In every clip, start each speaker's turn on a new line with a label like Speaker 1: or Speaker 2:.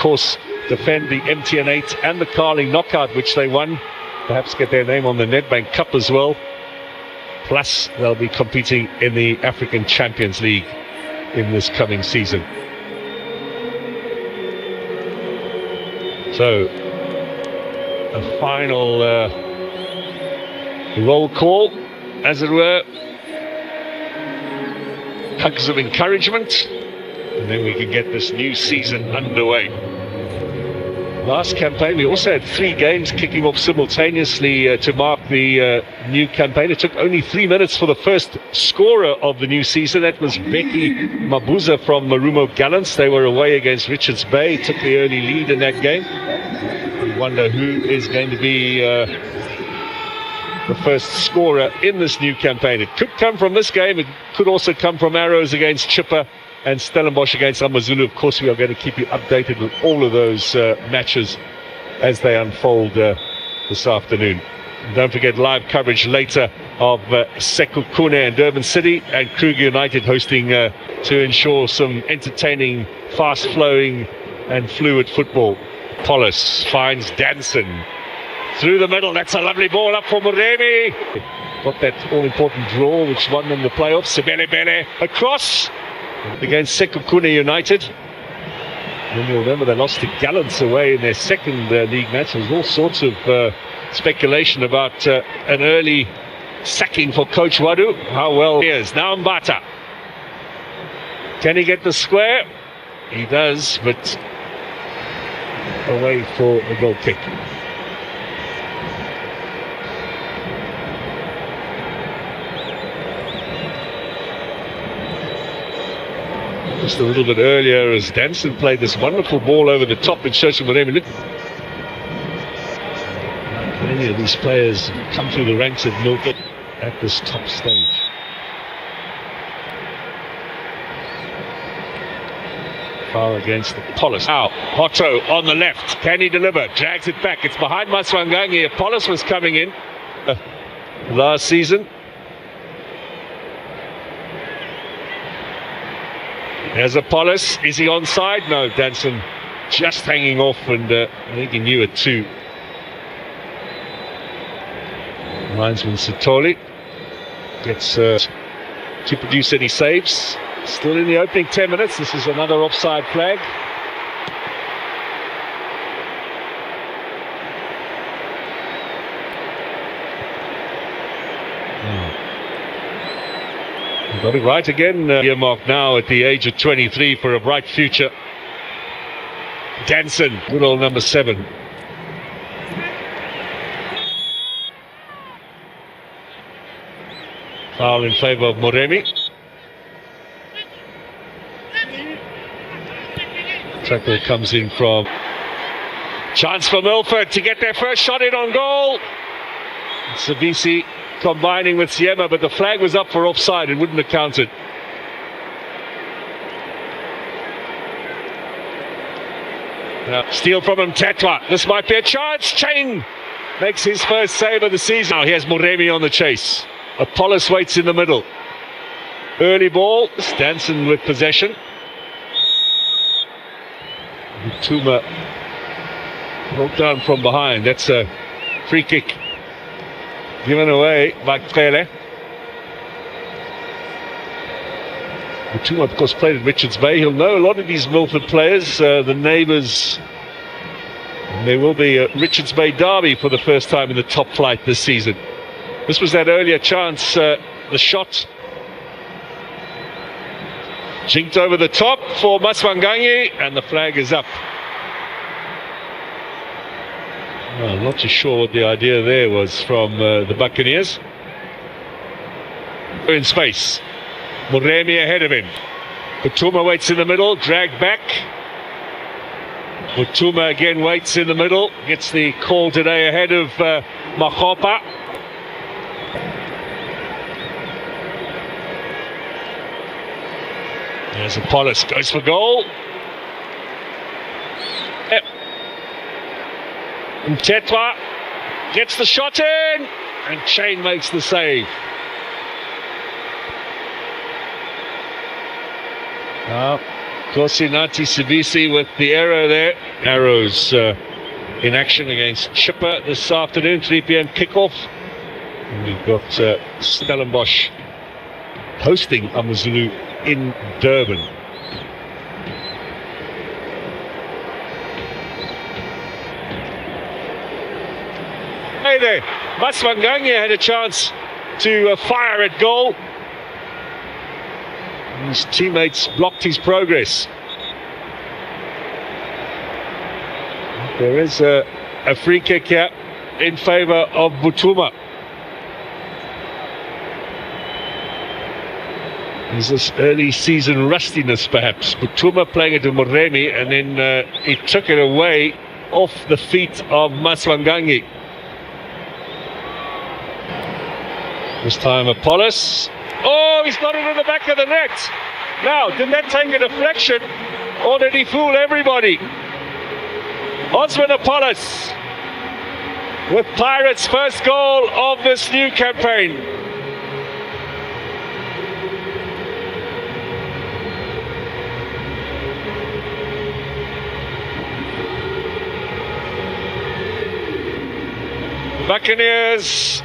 Speaker 1: course, defend the MTN8 and the Carling knockout, which they won. Perhaps get their name on the Nedbank Cup as well. Plus, they'll be competing in the African Champions League in this coming season. So, a final roll call, as it were. Hugs of encouragement, and then we can get this new season underway. Last campaign, we also had 3 games kicking off simultaneously to mark the new campaign. It took only 3 minutes for the first scorer of the new season. That was Becky Mabuza from Marumo Gallants. They were away against Richards Bay, took the early lead in that game. We wonder who is going to be the first scorer in this new campaign. It could come from this game. It could also come from Arrows against Chippa and Stellenbosch against AmaZulu. Of course, we are going to keep you updated with all of those matches as they unfold this afternoon. And don't forget live coverage later of Sekhukhune and Durban City, and Kruger United hosting to ensure some entertaining, fast-flowing and fluid football. Polis finds Danson through the middle. That's a lovely ball up for Moremi. Got that all-important draw which won them the playoffs. Sebele across against Sekhukhune United. And you'll remember they lost to Gallants away in their second league match. There was all sorts of speculation about an early sacking for Coach Wadu. How well he is. Now Mbata. Can he get the square? He does, but away for a goal kick. Just a little bit earlier as Danson played this wonderful ball over the top in Shoshu Moremi. Look, many of these players come through the ranks at Milford at this top stage. Foul against the Polis. Now, Hotto on the left. Can he deliver? Drags it back. It's behind Maswangangi. Polis was coming in last season. There's a Polis. Is he onside? No, Danson just hanging off, and I think he knew it too. Linesman Sitoli gets to produce any saves. Still in the opening 10 minutes. This is another offside flag. Got it right again. Earmarked now at the age of 23 for a bright future. Danson, good old number 7. Foul in favour of Moremi. Tracker comes in from. Chance for Milford to get their first shot in on goal. Sabisi combining with Siema, but the flag was up for offside and wouldn't have counted. Now, steal from him, Tetwa. This might be a chance. Chain makes his first save of the season. Now here's Moremi on the chase. Apollos waits in the middle. Early ball. Stanson with possession. Tuma brought down from behind. That's a free kick given away by Kele. Tuma, of course, played at Richards Bay. He'll know a lot of these Milford players, the neighbours. There will be a Richards Bay derby for the first time in the top flight this season. This was that earlier chance, the shot jinked over the top for Maswangangi, and the flag is up. Well, I'm not too sure what the idea there was from the Buccaneers. In space. Moremi ahead of him. Butuma waits in the middle, dragged back. Butuma again waits in the middle, gets the call today ahead of Mahopa. There's Apollos, goes for goal. Yep. And Tetwa gets the shot in, and Chain makes the save. Kosinati Sibisi with the arrow there. Arrows in action against Chipper this afternoon, 3 p.m. kickoff. And we've got Stellenbosch hosting Amazulu in Durban. Hey there, Maswanganyi had a chance to fire at goal. His teammates blocked his progress. There is a free kick here in favour of Butuma. There's this early season rustiness perhaps. Butuma playing it to Moremi, and then he took it away off the feet of Maswanganyi. This time Apollos. Oh, he's got it in the back of the net. Now, did that take a deflection, or did he fool everybody? Osman Apollos with Pirates' first goal of this new campaign. Buccaneers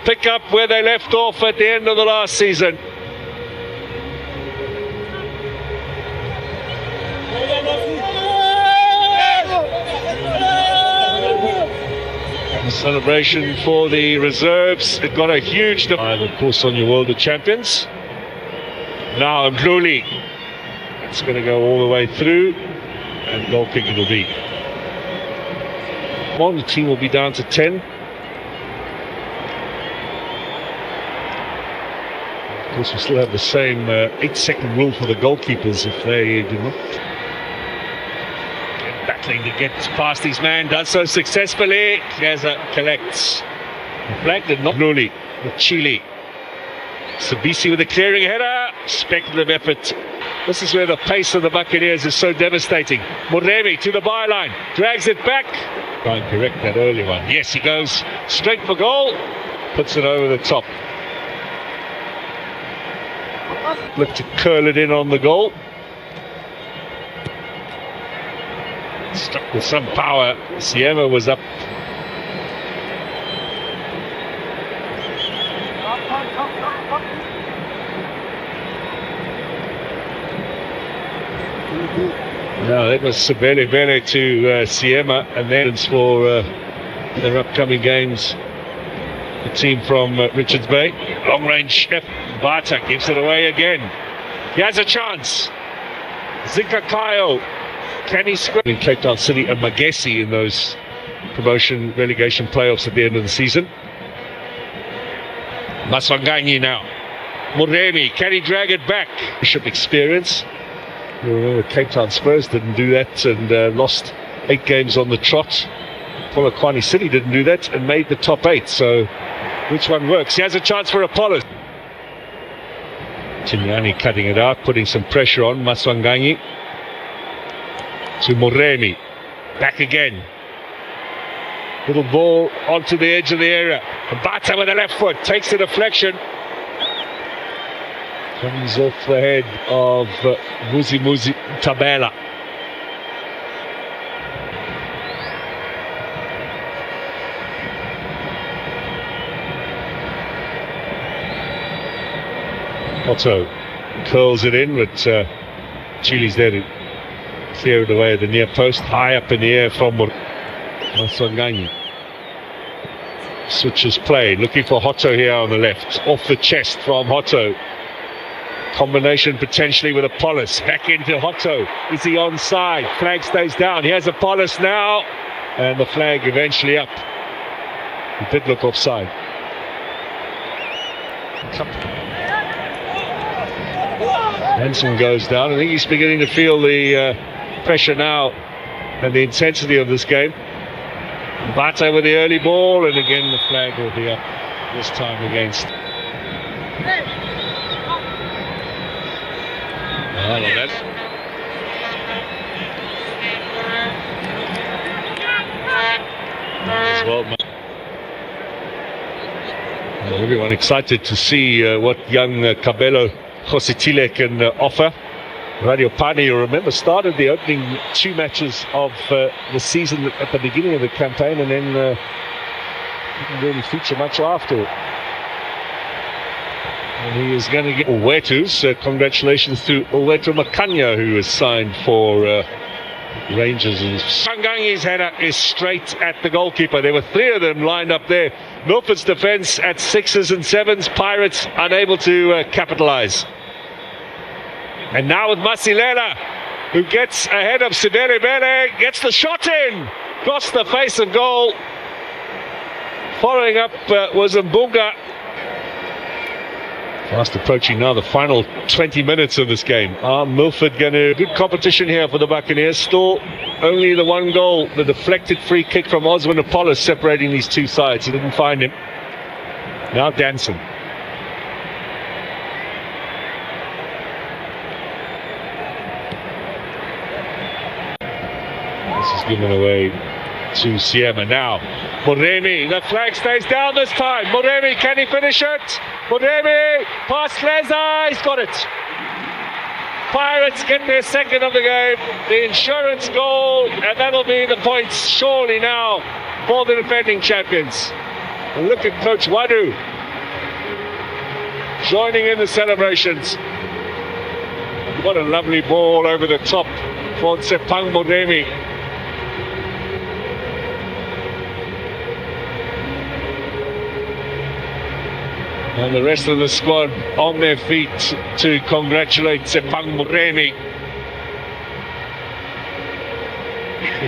Speaker 1: pick up where they left off at the end of the last season. The celebration for the reserves. It got a huge and of course on your World of Champions. Now Mdluli. It's going to go all the way through, and goal kick it'll be. The team will be down to 10. Of course, we still have the same 8-second rule for the goalkeepers if they do not. Battling to get past his man, does so successfully. Gaza collects. The flag did not. Mdluli with Chile. Sibisi with a clearing header. Speculative effort. This is where the pace of the Buccaneers is so devastating. Moremi to the byline, drags it back. Try and correct that early one. Yes, he goes straight for goal. Puts it over the top. Look to curl it in on the goal. Struck with some power. Siema was up. No, that was Sebele to Siema, and then for their upcoming games, the team from Richards Bay. Long range left. Bata gives it away again. He has a chance. Zikakayo. Can he score? In Cape Town City and Magesi in those promotion relegation playoffs at the end of the season. Maswanganyi now. Moremi, can he drag it back? Bishop experience. You remember Cape Town Spurs didn't do that and lost 8 games on the trot. Polokwane City didn't do that and made the top 8. So which one works? He has a chance for Apollo. Chinyani cutting it out, putting some pressure on Maswanganyi. To Moremi. Back again. Little ball onto the edge of the area. Bata with the left foot, takes the deflection. Comes off the head of Muzi Tabela. Otto curls it in, but Chile's there to clear it away at the near post. High up in the air from Maswanganyi. Switches play, looking for Hotto here on the left. Off the chest from Hotto. Combination potentially with Apollos. Back into Hotto. Is he onside? Flag stays down. Here's Apollos now. And the flag eventually up. He did look offside. Hansen goes down. I think he's beginning to feel the pressure now and the intensity of this game. Bata with the early ball, and again the flag will be up, this time against. Everyone excited to see what young Kabelo Jositile can offer. Radio Pani, you remember, started the opening 2 matches of the season at the beginning of the campaign, and then didn't really feature much after it. And he is going to get Uwetu, so congratulations to Uwetu Makanya, who was signed for Rangers. And Sangangi's header is straight at the goalkeeper. There were 3 of them lined up there. Milford's defence at 6s and 7s. Pirates unable to capitalise. And now with Masilela, who gets ahead of Sidere Bele, gets the shot in, across the face of goal. Following up was Mbunga. Fast approaching now the final 20 minutes of this game. Are Milford going to... Good competition here for the Buccaneers. Still only the 1 goal, the deflected free kick from Oswin Apollos separating these 2 sides. He didn't find him. Now Danson. This is given away to Siema now. Moremi, the flag stays down this time. Moremi, can he finish it? Moremi, past Leza, he's got it. Pirates get their 2nd of the game, the insurance goal, and that'll be the points surely now for the defending champions. And look at Coach Wadu joining in the celebrations. What a lovely ball over the top for Tsepang Moremi. And the rest of the squad on their feet to congratulate Sepang Moremi.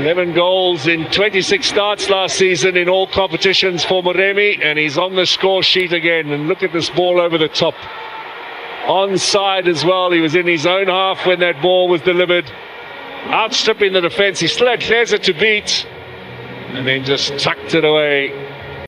Speaker 1: 11 goals in 26 starts last season in all competitions for Moremi, and he's on the score sheet again. And look at this ball over the top. Onside as well. He was in his own half when that ball was delivered. Outstripping the defence. He still had Kleza to beat, and then just tucked it away.